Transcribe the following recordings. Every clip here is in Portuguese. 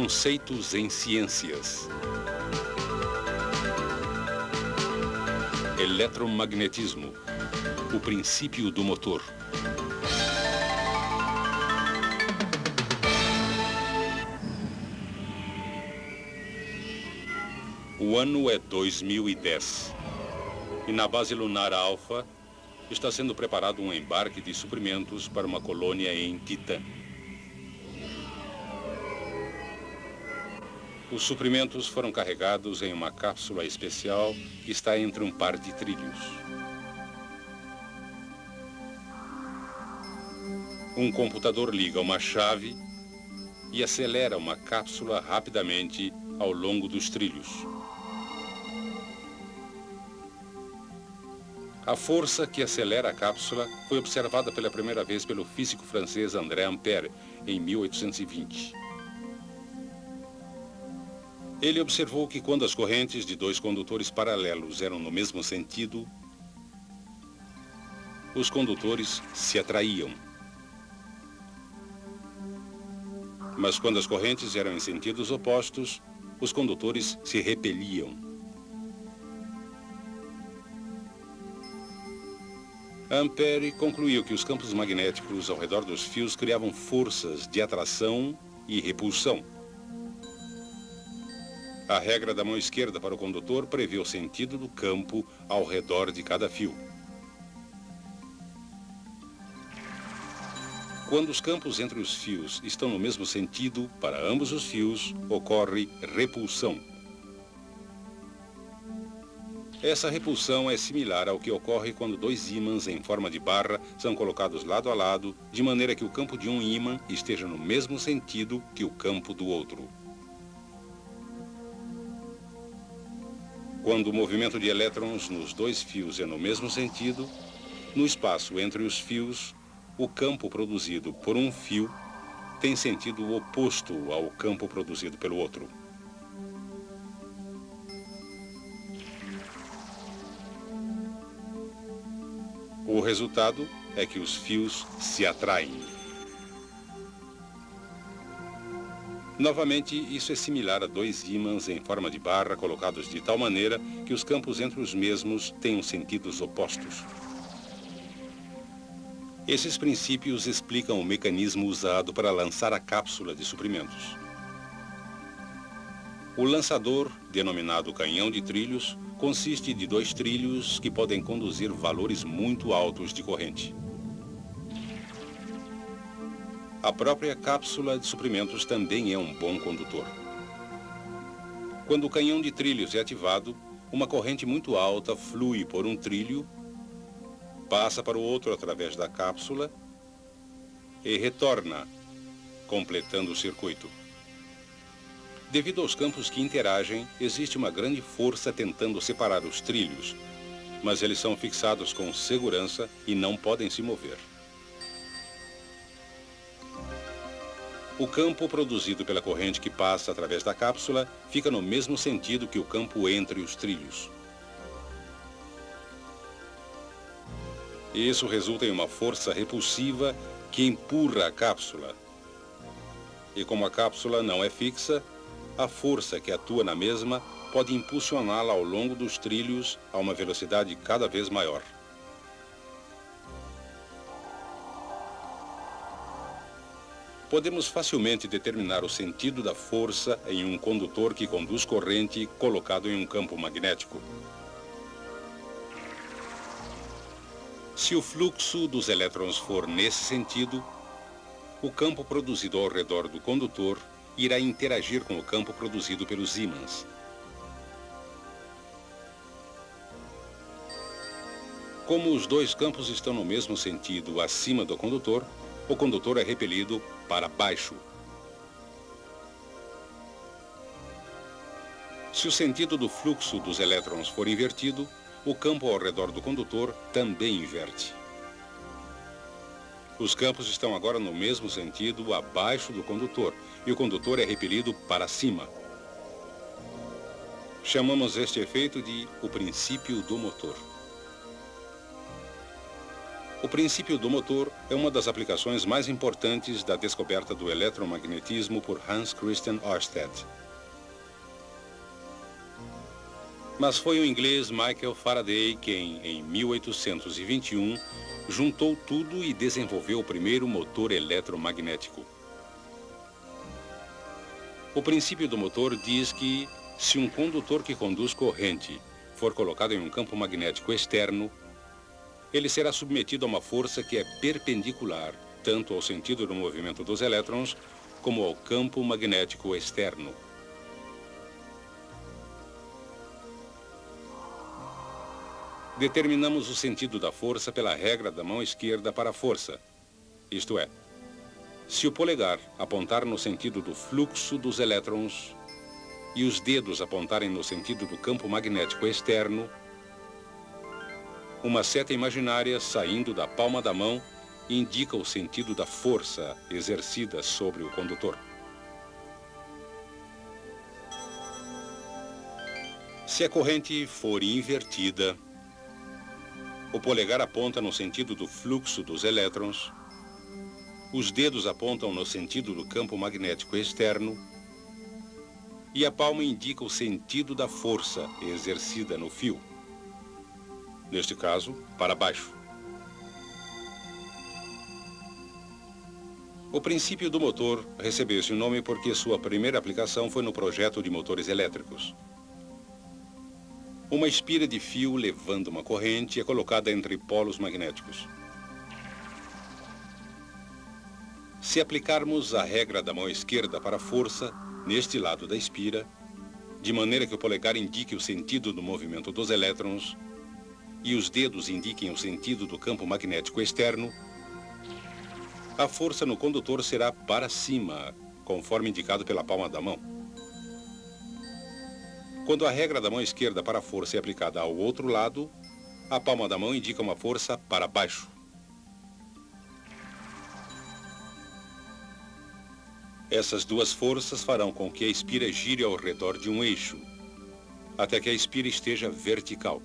Conceitos em ciências. Eletromagnetismo. O princípio do motor. O ano é 2010. E na base lunar Alpha está sendo preparado um embarque de suprimentos para uma colônia em Titã. Os suprimentos foram carregados em uma cápsula especial que está entre um par de trilhos. Um computador liga uma chave e acelera uma cápsula rapidamente ao longo dos trilhos. A força que acelera a cápsula foi observada pela primeira vez pelo físico francês André Ampère em 1820. Ele observou que quando as correntes de dois condutores paralelos eram no mesmo sentido, os condutores se atraíam. Mas quando as correntes eram em sentidos opostos, os condutores se repeliam. Ampère concluiu que os campos magnéticos ao redor dos fios criavam forças de atração e repulsão. A regra da mão esquerda para o condutor prevê o sentido do campo ao redor de cada fio. Quando os campos entre os fios estão no mesmo sentido, para ambos os fios, ocorre repulsão. Essa repulsão é similar ao que ocorre quando dois ímãs em forma de barra são colocados lado a lado, de maneira que o campo de um ímã esteja no mesmo sentido que o campo do outro. Quando o movimento de elétrons nos dois fios é no mesmo sentido, no espaço entre os fios, o campo produzido por um fio tem sentido oposto ao campo produzido pelo outro. O resultado é que os fios se atraem. Novamente, isso é similar a dois ímãs em forma de barra colocados de tal maneira que os campos entre os mesmos tenham sentidos opostos. Esses princípios explicam o mecanismo usado para lançar a cápsula de suprimentos. O lançador, denominado canhão de trilhos, consiste de dois trilhos que podem conduzir valores muito altos de corrente. A própria cápsula de suprimentos também é um bom condutor. Quando o canhão de trilhos é ativado, uma corrente muito alta flui por um trilho, passa para o outro através da cápsula e retorna, completando o circuito. Devido aos campos que interagem, existe uma grande força tentando separar os trilhos, mas eles são fixados com segurança e não podem se mover. O campo produzido pela corrente que passa através da cápsula fica no mesmo sentido que o campo entre os trilhos. Isso resulta em uma força repulsiva que empurra a cápsula. E como a cápsula não é fixa, a força que atua na mesma pode impulsioná-la ao longo dos trilhos a uma velocidade cada vez maior. Podemos facilmente determinar o sentido da força em um condutor que conduz corrente colocado em um campo magnético. Se o fluxo dos elétrons for nesse sentido, o campo produzido ao redor do condutor irá interagir com o campo produzido pelos ímãs. Como os dois campos estão no mesmo sentido acima do condutor, o condutor é repelido para baixo. Se o sentido do fluxo dos elétrons for invertido, o campo ao redor do condutor também inverte. Os campos estão agora no mesmo sentido abaixo do condutor, e o condutor é repelido para cima. Chamamos este efeito de o princípio do motor. O princípio do motor é uma das aplicações mais importantes da descoberta do eletromagnetismo por Hans Christian Ørsted. Mas foi o inglês Michael Faraday quem, em 1821, juntou tudo e desenvolveu o primeiro motor eletromagnético. O princípio do motor diz que, se um condutor que conduz corrente for colocado em um campo magnético externo, ele será submetido a uma força que é perpendicular tanto ao sentido do movimento dos elétrons como ao campo magnético externo. Determinamos o sentido da força pela regra da mão esquerda para a força, isto é, se o polegar apontar no sentido do fluxo dos elétrons e os dedos apontarem no sentido do campo magnético externo, uma seta imaginária saindo da palma da mão indica o sentido da força exercida sobre o condutor. Se a corrente for invertida, o polegar aponta no sentido do fluxo dos elétrons, os dedos apontam no sentido do campo magnético externo e a palma indica o sentido da força exercida no fio. Neste caso, para baixo. O princípio do motor recebeu esse nome porque sua primeira aplicação foi no projeto de motores elétricos. Uma espira de fio levando uma corrente é colocada entre polos magnéticos. Se aplicarmos a regra da mão esquerda para a força, neste lado da espira, de maneira que o polegar indique o sentido do movimento dos elétrons e os dedos indiquem o sentido do campo magnético externo, a força no condutor será para cima, conforme indicado pela palma da mão. Quando a regra da mão esquerda para a força é aplicada ao outro lado, a palma da mão indica uma força para baixo. Essas duas forças farão com que a espira gire ao redor de um eixo, até que a espira esteja vertical.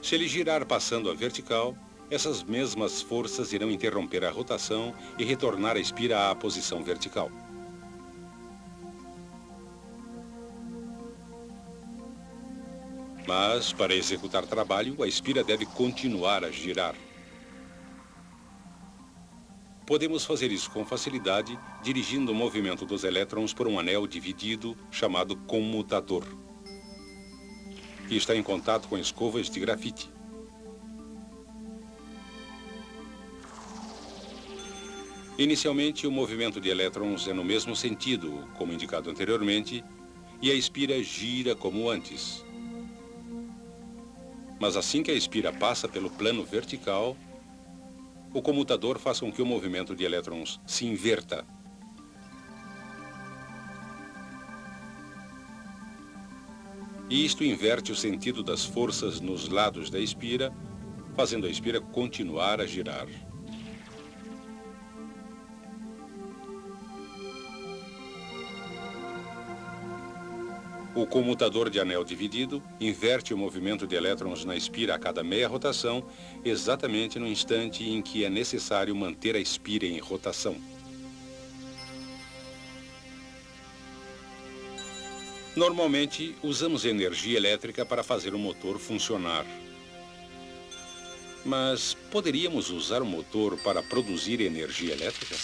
Se ele girar passando a vertical, essas mesmas forças irão interromper a rotação e retornar a espira à posição vertical. Mas, para executar trabalho, a espira deve continuar a girar. Podemos fazer isso com facilidade dirigindo o movimento dos elétrons por um anel dividido chamado comutador, que está em contato com escovas de grafite. Inicialmente, o movimento de elétrons é no mesmo sentido, como indicado anteriormente, e a espira gira como antes. Mas assim que a espira passa pelo plano vertical, o comutador faz com que o movimento de elétrons se inverta. E isto inverte o sentido das forças nos lados da espira, fazendo a espira continuar a girar. O comutador de anel dividido inverte o movimento de elétrons na espira a cada meia rotação, exatamente no instante em que é necessário manter a espira em rotação. Normalmente, usamos energia elétrica para fazer o motor funcionar. Mas poderíamos usar o motor para produzir energia elétrica?